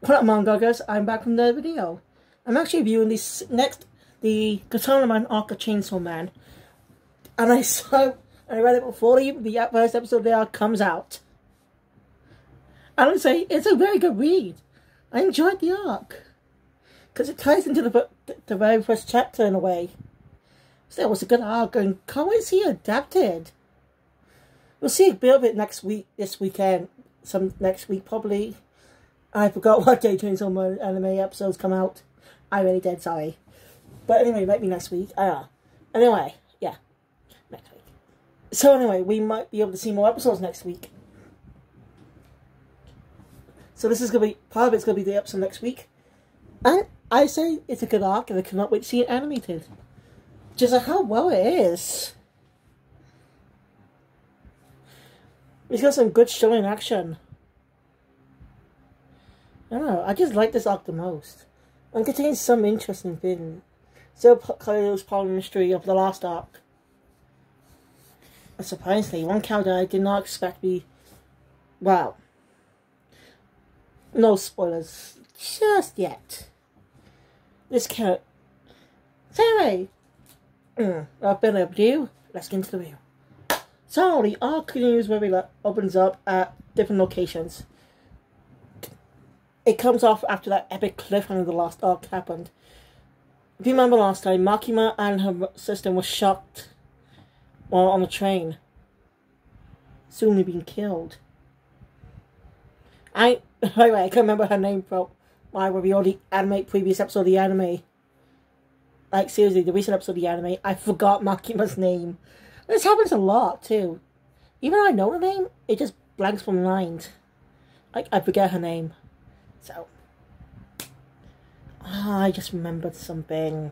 What up, manga guys? I'm back from the video. I'm actually viewing the Katana Man arc of Chainsaw Man. And I read it before the first episode there comes out. I would say it's a very good read. I enjoyed the arc. Because it ties into the very first chapter in a way. Still, it was a good arc, and can't wait to see it adapted. We'll see a bit of it next weekend. Next week probably. I forgot what day Chainsaw Man anime episodes come out. I really did, sorry. But anyway, maybe next week. Anyway, yeah. Next week. So anyway, we might be able to see more episodes next week. So this is going to be, part of it's going to be the episode next week. And I say it's a good arc, and I cannot wait to see it animated. Just like how well it is. It's got some good showing action. I don't know, I just like this arc the most. And contains some interesting things. Still close part of the mystery of the last arc. And surprisingly, one character I did not expect to be... Well... No spoilers just yet. This character... So anyway... Without further ado, let's get into the review. So, the arc continues where it opens up at different locations. It comes off after that epic cliffhanger the last arc happened. If you remember last time, Makima and her sister were shocked while on a train. Soon being killed. By the way, I can't remember her name from my review of the previous episode of the anime. Like, seriously, the recent episode of the anime, I forgot Makima's name. This happens a lot, too. Even though I know the name, it just blanks from my mind. Like, I forget her name. So, I just remembered something.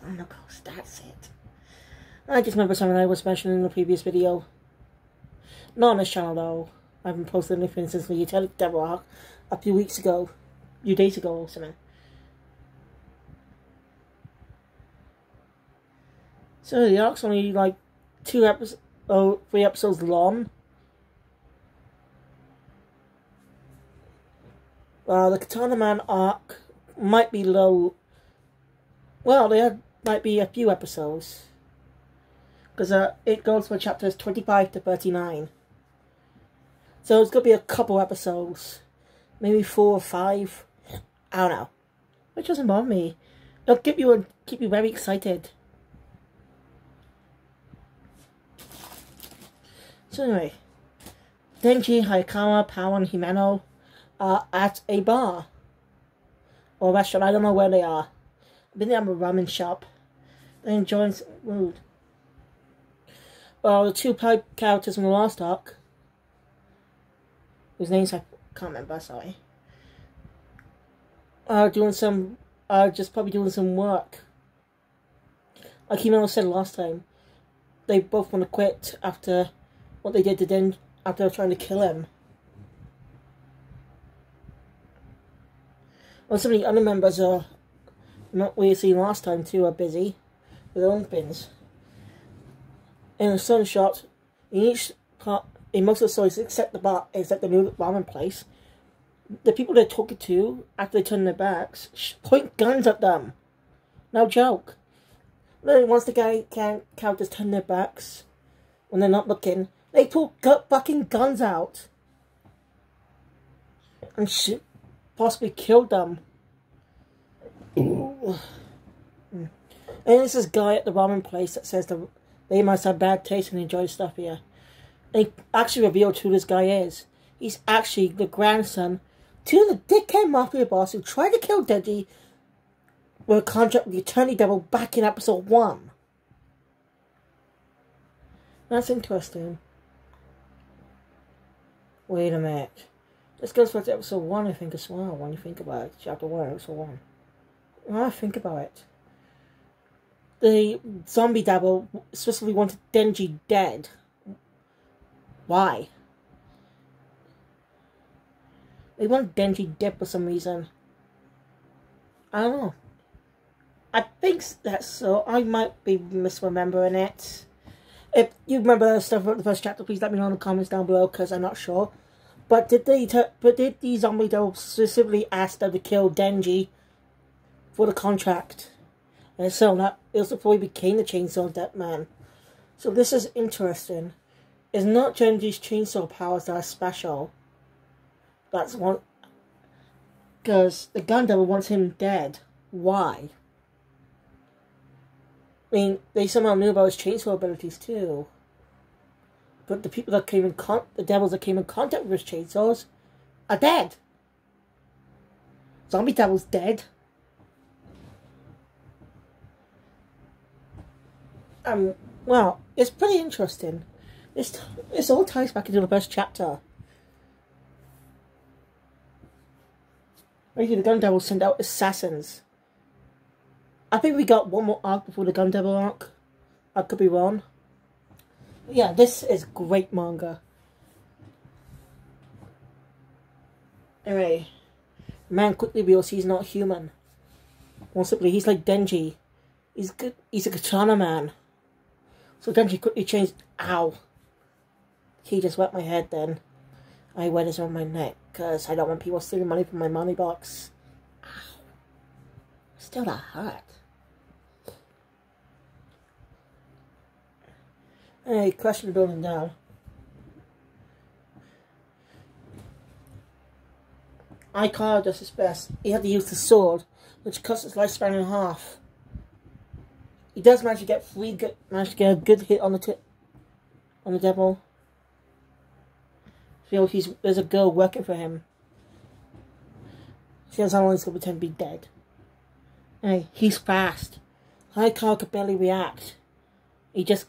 Oh no, gosh, that's it. I just remembered something I was mentioning in the previous video. Not on this channel, though. I haven't posted anything since the Utilic Devil arc a few days ago or something. So, the arc's only like 3 episodes long. The Katana Man arc might be low. Well, might be a few episodes. Because it goes for chapters 25 to 39. So it's going to be a couple episodes. Maybe 4 or 5. I don't know. Which doesn't bother me. It'll keep you very excited. So anyway. Denji, Hayakawa, Pao, and Himeno are at a bar or restaurant. I don't know where they are. I've been there at a ramen shop. They're enjoying some food. Well, the 2 characters from the last arc, whose names I can't remember, sorry, are just probably doing some work. Like Himeno said last time, they both want to quit after what they did to Denji after trying to kill him. Well, some of the other members are not we seen last time too are busy with their own things. In the sun shot, in most of the stories except the new ramen place, the people they're talking to after they turn their backs point guns at them. No joke. Then once the characters turn their backs when they're not looking, they pull fucking guns out and shit. Possibly killed them. And there's this guy at the ramen place that says they must have bad taste and enjoy stuff here. And he actually revealed who this guy is. He's actually the grandson to the dickhead mafia boss who tried to kill Denji with a contract with the Attorney Devil back in episode 1. That's interesting. Wait a minute. This goes back to episode 1, I think, as well, when you think about it. Chapter 1, episode 1. When I think about it. The zombie devil specifically wanted Denji dead. Why? They want Denji dead for some reason. I don't know. I think that's so. I might be misremembering it. If you remember stuff about the first chapter, please let me know in the comments down below, because I'm not sure. But did the zombie devils specifically ask them to kill Denji for the contract? And so that it was before he became the Chainsaw Dead Man. So this is interesting. It's not Denji's chainsaw powers that are special. That's one. Because the Gun Devil wants him dead. Why? I mean, they somehow knew about his chainsaw abilities too. But the people that came in the devils that came in contact with his chainsaws are dead. Zombie Devil's dead. Well, it's pretty interesting. This all ties back into the first chapter. Maybe the Gun Devil sent out assassins. I think we got one more arc before the Gun Devil arc. I could be wrong. Yeah, this is great manga. Anyway, man quickly realizes he's not human. More simply, he's like Denji. He's a Katana man. So Denji quickly changed. Ow. He just wet my head then. I wear this around my neck because I don't want people stealing money from my money box. Ow. Still that hurt. Hey, crashing the building down. Ikara does his best. He had to use the sword, which cuts his lifespan in half. He does manage to get a good hit on the devil. Feel there's a girl working for him. She knows how long he's going to pretend to be dead. Hey, he's fast. Ikara could barely react. It's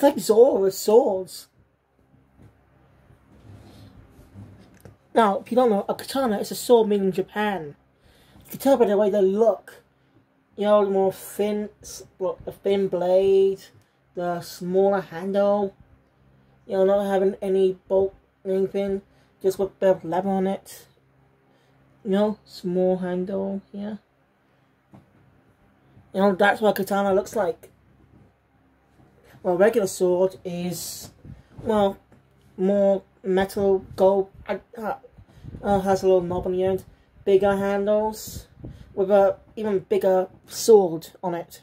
like Zoro with swords. Now, if you don't know, a katana is a sword made in Japan. You can tell by the way they look. You know, the more thin blade, the smaller handle. You know, not having any bolt or anything, just with a bit of leather on it. You know, small handle, yeah. You know, that's what a katana looks like. Well, regular sword is, well, more metal, gold, has a little knob on the end, bigger handles, with a even bigger sword on it.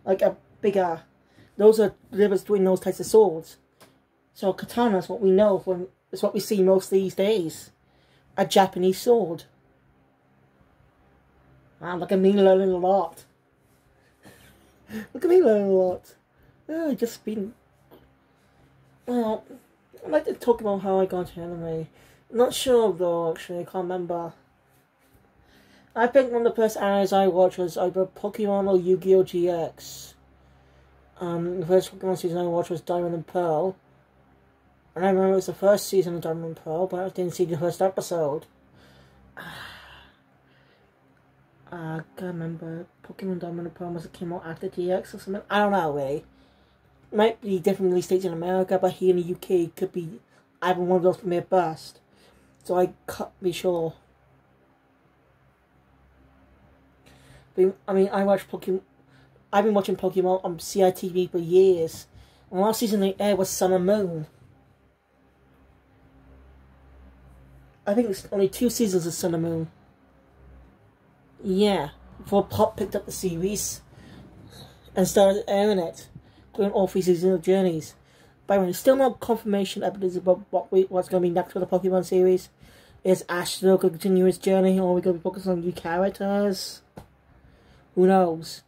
Like a bigger, those are the difference between those types of swords. So katana is what we know, it's what we see most these days. A Japanese sword. Wow, look at me learning a lot. Look at me learning a lot. Yeah, just been... Well, I'd like to talk about how I got into anime. I'm not sure though, actually, I can't remember. I think one of the first animes I watched was either Pokemon or Yu-Gi-Oh! GX. The first Pokemon season I watched was Diamond and Pearl. And I remember it was the first season of Diamond and Pearl, but I didn't see the first episode. I can't remember. Pokemon Diamond and Pearl must have came out after GX or something. I don't know, really. Might be different release dates in America, but here in the UK it could be either one of those premiere first. So I can't be sure. But, I mean, I've been watching Pokemon on CITV for years. And the last season they aired was Sun and Moon. I think it's only 2 seasons of Sun and Moon. Yeah, before Pop picked up the series and started airing it. Doing all 3 seasons of Journeys. By the way, still no confirmation evidence about what's going to be next for the Pokemon series. Is Ash still going to continue his journey, or are we going to be focused on new characters? Who knows?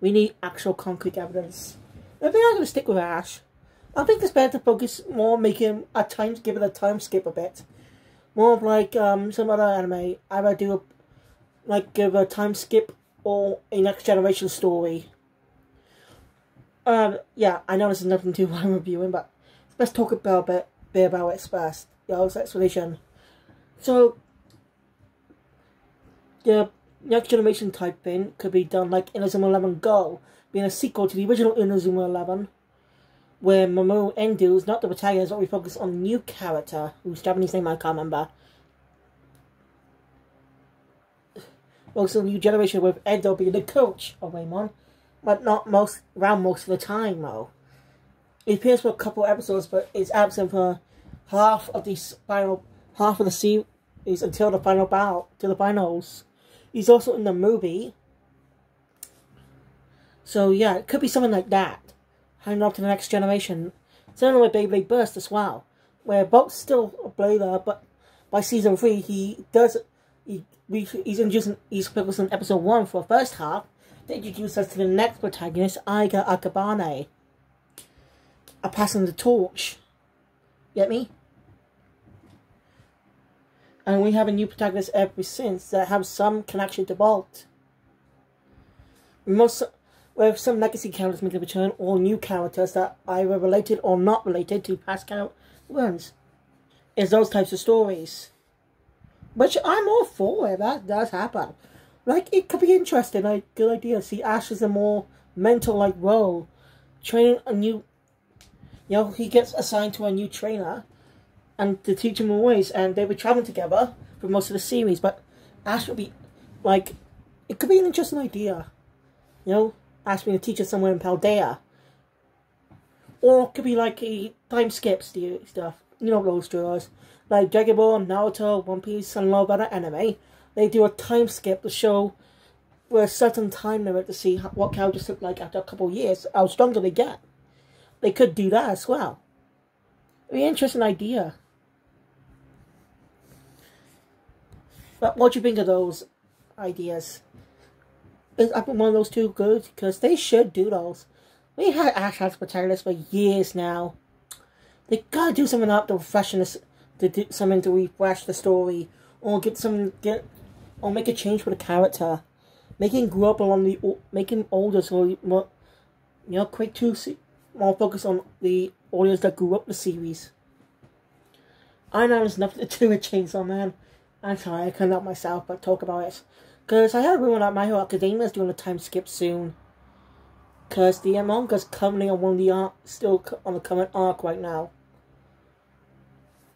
We need actual concrete evidence. I think I'm going to stick with Ash. I think it's better to focus more on making give it a time skip a bit. More of like some other anime. Either do give a time skip or a next generation story. Yeah, I know this is nothing to do I'm reviewing, but let's talk about a bit about it first. Y'all's explanation. So, the next generation type thing could be done like Inazuma 11 Go, being a sequel to the original Inazuma 11, where Mamoru Endo is not the protagonist, but we focus on a new character, whose Japanese name I can't remember. Also, a new generation with Endo being the coach of Waymon. But not most of the time, though. He appears for a couple episodes, but is absent for half of the final half of the series until the final bout, to the finals. He's also in the movie. So yeah, it could be something like that. Hanging up to the next generation. Similar with Beyblade Burst as well, where Bulk's still a blader, but by season 3 he's focused on episode 1 for the first half to introduce us to the next protagonist, Aiga Akabane. Passing the torch. Get me? And we have a new protagonist ever since that have some connection to Bolt. With some legacy characters making a return, or new characters that are either related or not related to past character runs. It's those types of stories. Which I'm all for if that does happen. Like, it could be interesting, like, good idea. See Ash as a more mental-like role. Training a new... You know, he gets assigned to a new trainer and to teach him more ways, and they were traveling together for most of the series, but Ash would be, like, it could be an interesting idea. You know, Ash being a teacher somewhere in Paldea. Or it could be like a time skip stuff. You know those stories. Like Dragon Ball, Naruto, One Piece, and a lot of other anime. They do a time skip to show with a certain time limit to see what characters look like after a couple of years, how stronger they get. They could do that as well. It'd be an interesting idea. But what do you think of those ideas? Is one of those two good? Because they should do those. We had Ash as protagonists for years now. They gotta do something up to freshen this, to do something to refresh the story, or or make a change for the character, making grow up along the, making older so more, you know, quick to see, more focus on the audience that grew up the series. I know there's nothing to do with Chainsaw Man. I'm sorry, I couldn't help myself but talk about it. Because I heard a rumor that My Hero Academia is doing a time skip soon. Because the manga's currently on one of the still on the current arc right now.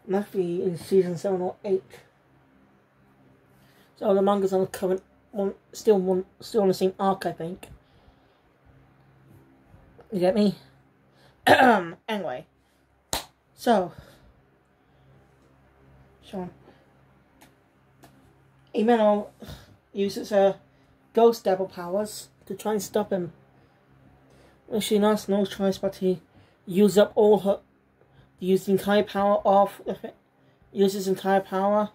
Must be in season 7 or 8. So the manga's on the current one, still on the same arc, I think. You get me? Anyway. So Sean. Imeno uses her ghost devil powers to try and stop him. When she has no choice but to use up all her, use the entire power of, uses entire power.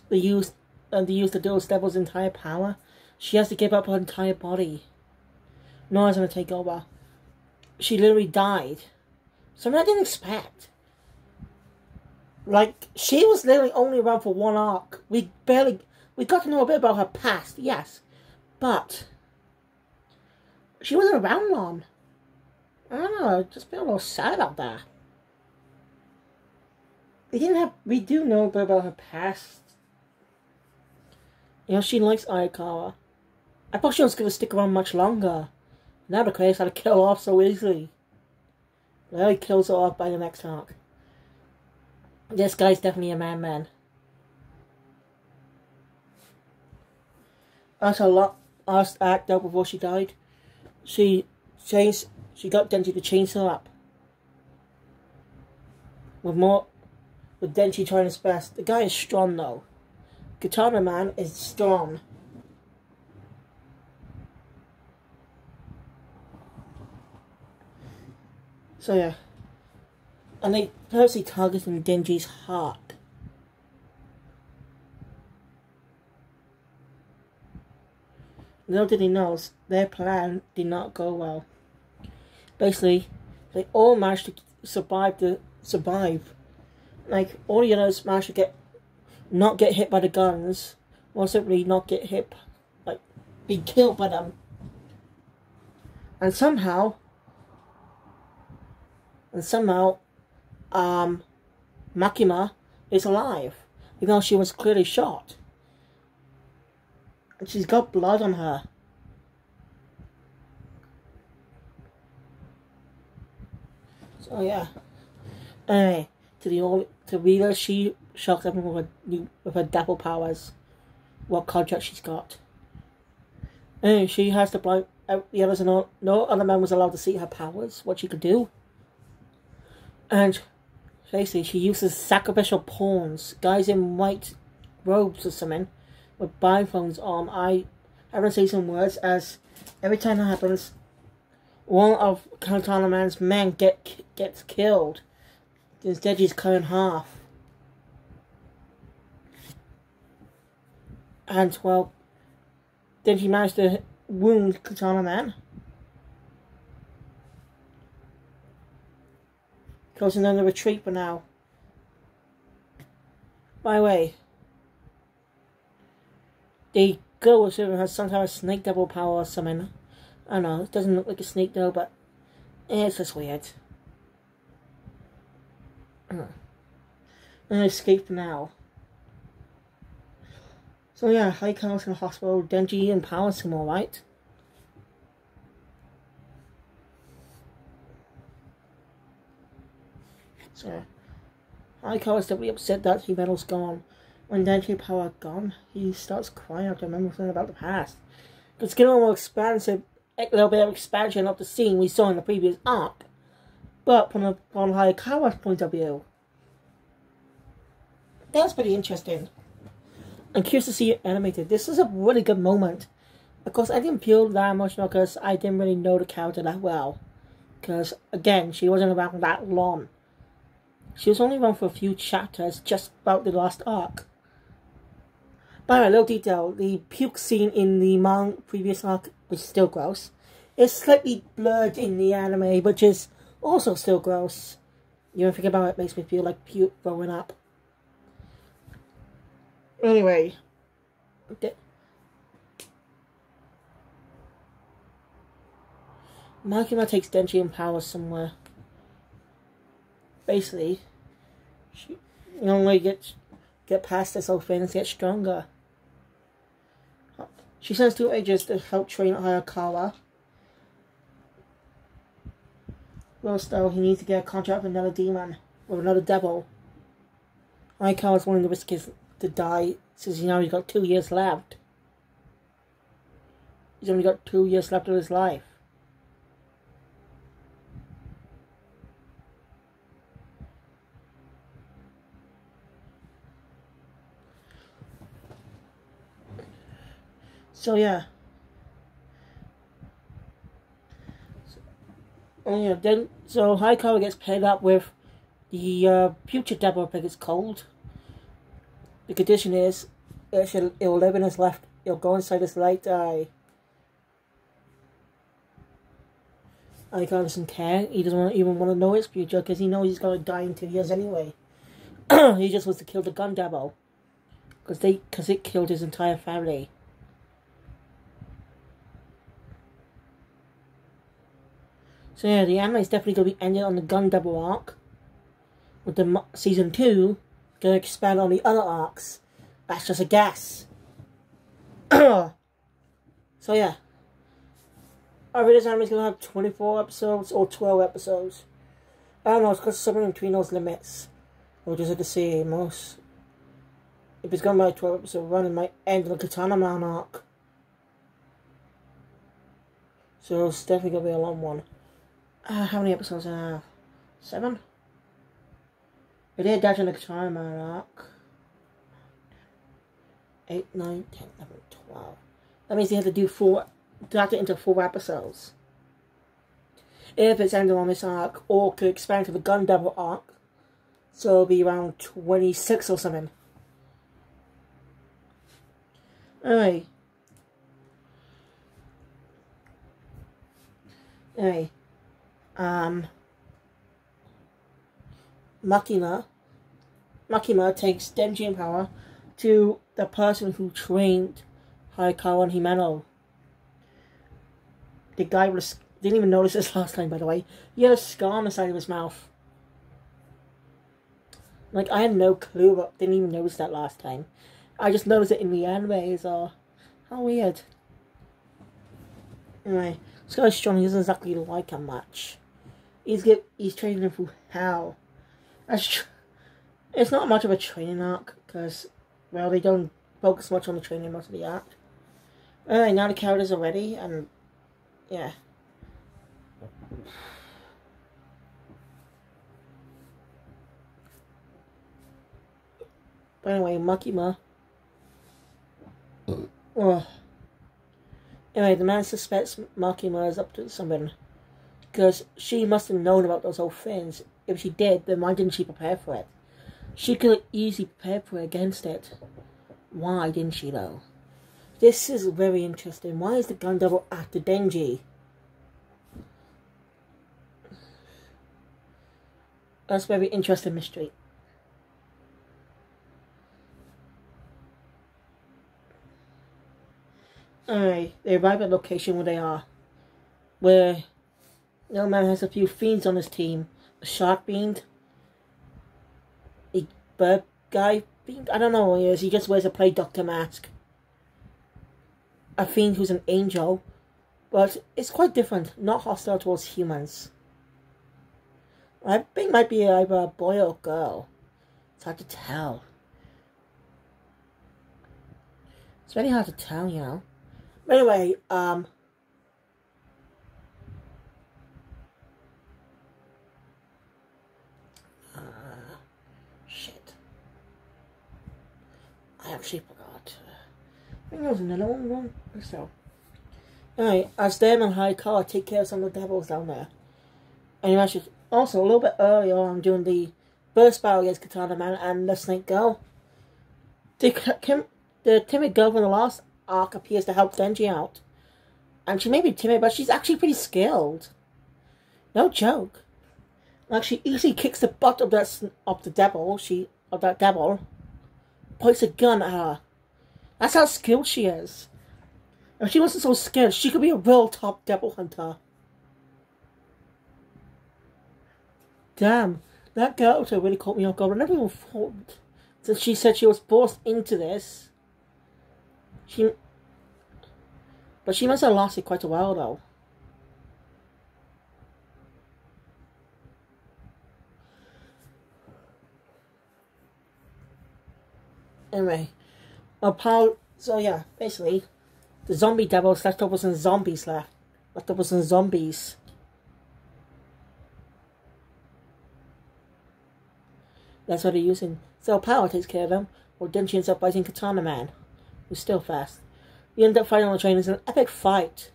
They use the ghost devil's entire power. She has to give up her entire body. No one's gonna take over. She literally died. Something I didn't expect. Like, she was literally only around for one arc. We got to know a bit about her past, yes. But she wasn't around long. I don't know, I just feel a little sad about that. We do know a bit about her past. You know, she likes Ayakawa. I thought she was going to stick around much longer. Now the case had to kill her off so easily. Larry kills her off by the next arc. This guy's definitely a man. After a lot act out before she died, she got Denji to chainsaw up. With Denji trying his best. The guy is strong though. Katana Man is strong. So yeah. And they purposely targeting Denji's heart. Little did he know, their plan did not go well. Basically, they all managed to survive. Like, all the others managed to not get hit by the guns, or simply not get hit, like, be killed by them. And somehow, Makima is alive, even though she was clearly shot. And she's got blood on her. So yeah. Anyway, to Rita, she shocks everyone with her devil powers. What contract she's got. Anyway, she has to blind the others, and no other man was allowed to see her powers, what she could do. And Basically, she uses sacrificial pawns, guys in white robes or something, with blindfolds on. I haven't say some words, as every time that happens, one of Katana Man's men gets killed. Instead, he's cut in half. And, well, then she managed to wound Katana Man. Causing them to retreat for now. By the way, the girl was has some kind of snake devil power or something. I don't know, it doesn't look like a snake though, but it's just weird. And escape now. So yeah, Haikawa's in the hospital, Denji empowers him, alright. So, Haikawa's definitely upset that Himetal's gone. When Denji power gone, he starts crying after remembering something about the past. It's getting a little more expansive, a little bit of expansion of the scene we saw in the previous arc. But from Haikawa's point of view, that's pretty interesting. I'm curious to see it animated. This is a really good moment. Because I didn't feel that emotional because I didn't really know the character that well. Because, again, she wasn't around that long. She was only around for a few chapters, just about the last arc. By the way, a little detail, the puke scene in the previous arc was still gross. It's slightly blurred in the anime, which is also still gross. You know, think about it, makes me feel like puke throwing up. Anyway. Makima takes Denji and power somewhere. Basically, she only get past this whole thing and get stronger. She sends two agents to help train Hayakawa. First though, he needs to get a contract with another demon, or another devil. Hayakawa's willing to risk to die, since he's only got 2 years left. He's only got 2 years left of his life. So yeah. So Hayakawa gets paired up with the future devil, I think it's called. The condition is it will live in his left. It'll go inside his right eye. Hayakawa doesn't care. He doesn't even want to know his future because he knows he's going to die in 2 years anyway. He just wants to kill the gun devil because it killed his entire family. So yeah, the anime is definitely going to be ended on the Gun Devil arc. With the season 2 going to expand on the other arcs. That's just a guess. So yeah. Either this anime is going to have 24 episodes or 12 episodes. I don't know, it's got something between those limits. We'll just have to see most. If it's going to be a 12 episode run, it might end the Katana Man arc. So it's definitely going to be a long one. How many episodes do I have? 7? We did dash in the Katana Man arc. 8, 9, 10, 11, 12. That means you have to do dash it into 4 episodes. If it's ended on this arc, or could expand to the Gun Devil arc. So it'll be around 26 or something. Anyway. Makima takes Denji and power to the person who trained Hayakawa and Himeno. The guy didn't even notice this last time, by the way. He had a scar on the side of his mouth. Like, I had no clue, but didn't even notice that last time. I just noticed it in the anime, so how weird. Anyway, this guy's strong. He doesn't exactly like him much. He's training him through hell. It's not much of a training arc, because, well, they don't focus much on the training most of the arc. Alright, now the characters are ready, and, yeah. But anyway, Makima. Oh. Anyway, the man suspects Makima is up to something. Because she must have known about those old things. If she did, then why didn't she prepare for it? She could have easily prepared for it against it. Why didn't she, though? This is very interesting. Why is the gun devil after Denji? That's a very interesting mystery. Alright, they arrive at the location where they are. Where no man has a few fiends on his team. A shark fiend. A bird guy fiend. I don't know what he is. He just wears a play doctor mask. A fiend who's an angel. But it's quite different. Not hostile towards humans. I think it might be either a boy or a girl. It's hard to tell. It's very hard to tell, you know. But anyway, shit. I actually forgot. I think there was another one or so. Anyway, as them and Haikawa take care of some of the devils down there. And actually, also a little bit earlier on during the first battle against Katana Man and the Snake Girl, the timid girl from the last arc appears to help Denji out. And she may be timid, but she's actually pretty skilled. No joke. Like, she easily kicks the butt of that devil, points a gun at her. That's how skilled she is. If she wasn't so scared, she could be a real top devil hunter. Damn, that girl really caught me off guard. I never even thought, since she said she was forced into this. But she must have lasted quite a while, though. Anyway, so yeah, basically, the zombie devils left over some zombies left. Left over some zombies. That's what they're using. So Power takes care of them, while Denji ends up fighting Katana Man, who's still fast. We end up fighting on the train. It's an epic fight.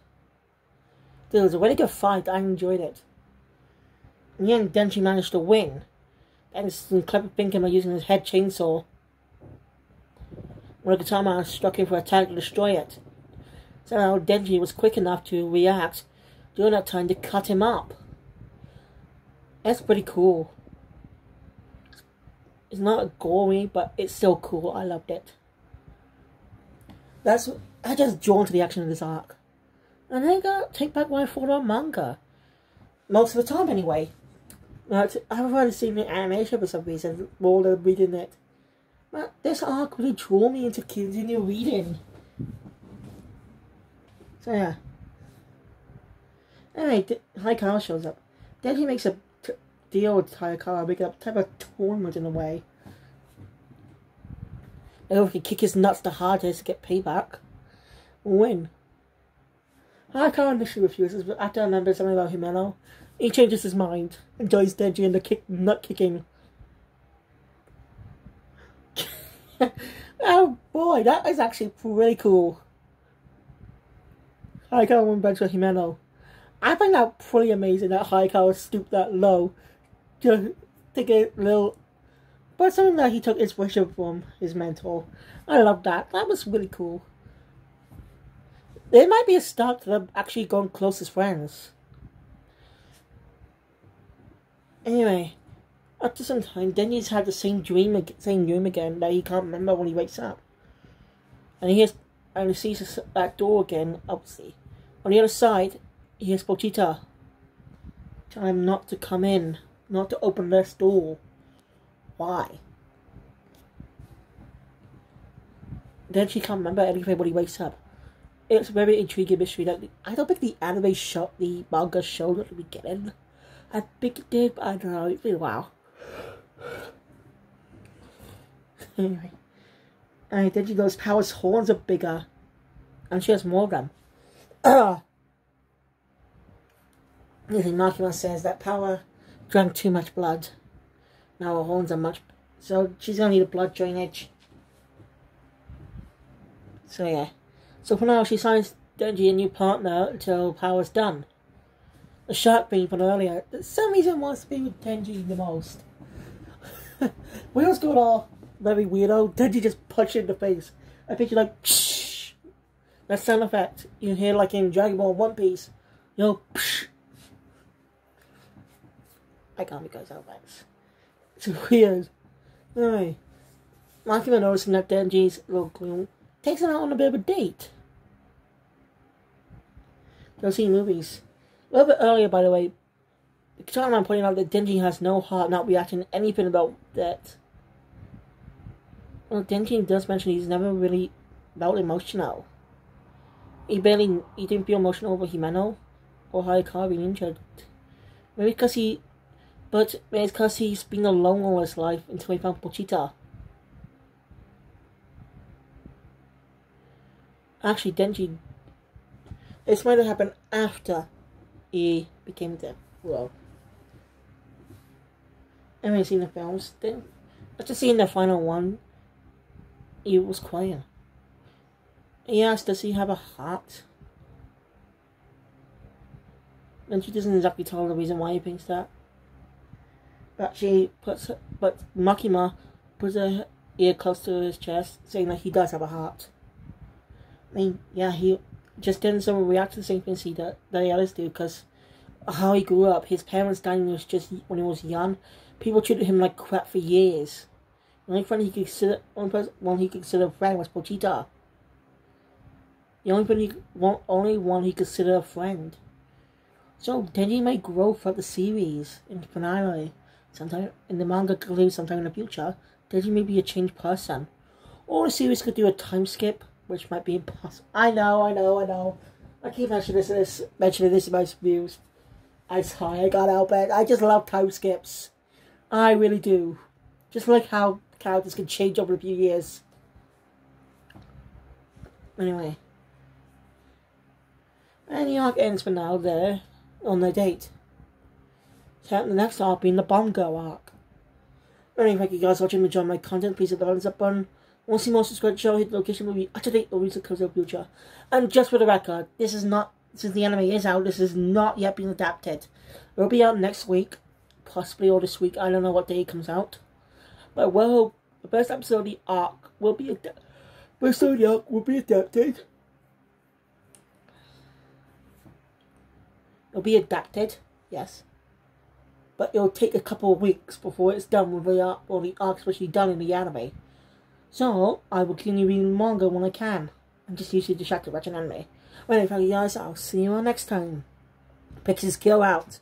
Dude, it was a really good fight. I enjoyed it. In the end, Denji managed to win. Thanks to some clever thinking by using his head chainsaw. When the Katana Man struck him for an attack to destroy it. Somehow Denji was quick enough to react during that time to cut him up. That's pretty cool. It's not gory, but it's still cool. I loved it. I just drawn to the action of this arc. And I gotta take back what I thought about manga. Most of the time, anyway. I've already seen the animation for some reason, more than reading it. But this arc really drew me into continue reading. So yeah. Anyway, Haikawa shows up. Then he makes a deal with Haikawa, making a type of tournament in a way. And if he can kick his nuts the hardest to get payback, win. Haikawa initially refuses, but after I remember something about Himeno, he changes his mind and joins Denji in the nut kicking. Oh boy, that is actually really cool. Haikawa went back to Himeno. I find that pretty amazing that Haikawa stooped that low to take a little, but something that he took inspiration from his mentor. I love that. That was really cool. There might be a start to them actually going close as friends. Anyway, after some time, Denji's had the same dream again that he can't remember when he wakes up, and he sees that door again. Obviously, on the other side, he hears Pochita telling him not to come in, not to open this door. Why? Then she can't remember anything when he wakes up. It's a very intriguing mystery that I don't think the anime shot the manga showed at the beginning. I think it did, but I don't know. It's been a while. Anyway, and then she goes, Power's horns are bigger, and she has more of them. Makima says that Power drank too much blood. Now her horns are much, so she's gonna need a blood drainage. So yeah. So for now, she signs Denji a new partner until Power's done. The shark being from earlier, for some reason wants to be with Denji the most. We always got all very weirdo. Denji just punched in the face. I think you're like, psh. That sound effect you hear like in Dragon Ball One Piece. You know, psh. I can't make those effects. It's weird. Anyway, Makima noticing that Denji's little gloom takes him out on a bit of a date. Go see movies. A little bit earlier, by the way, Katana Man pointing out that Denji has no heart, not reacting to anything about that. Well, Denji does mention he's never really felt emotional. He didn't feel emotional over Himeno or Hayakawa being injured. Maybe because he's been alone all his life until he found Pochita. Actually, Denji, this might have happened after he became dead. Well, anyway, seen the films. Then, after seeing the final one, he was quiet. He asked, does he have a heart? And she doesn't exactly tell the reason why he thinks that. But Makima puts her ear close to his chest, saying that he does have a heart. I mean, yeah, he just didn't sort of react to the same things that the others do, because how he grew up. His parents died when he was young. People treated him like crap for years. The only one he could consider a friend was Pochita. The only one he considered a friend. So Denji may grow throughout the series in the finale. Sometime in the manga concludes sometime in the future. Denji may be a changed person. Or the series could do a time skip, which might be impossible. I know. I keep mentioning this in my reviews. I'm sorry, I gotta help it. I just love time skips. I really do. Just like how characters can change over a few years. Anyway. And the arc ends for now there on their date. So the next arc being the Bomb Girl arc. Anyway, thank you guys for watching. Enjoy my content. Please hit the thumbs up button. Want to see more, subscribe to the show, hit the location movie up to date or recent comes in the future. And just for the record, since the anime is out, this is not yet being adapted. It will be out next week, possibly or this week. I don't know what day it comes out. But well, the first episode of the arc will be adapted. It'll be adapted, yes. But it'll take a couple of weeks before it's done with the arc, or the arc's actually done in the anime. So, I will continue reading manga when I can. I'm just usually distracted watching anime. Well, anyway, guys, I'll see you all next time. Pixels Kill out.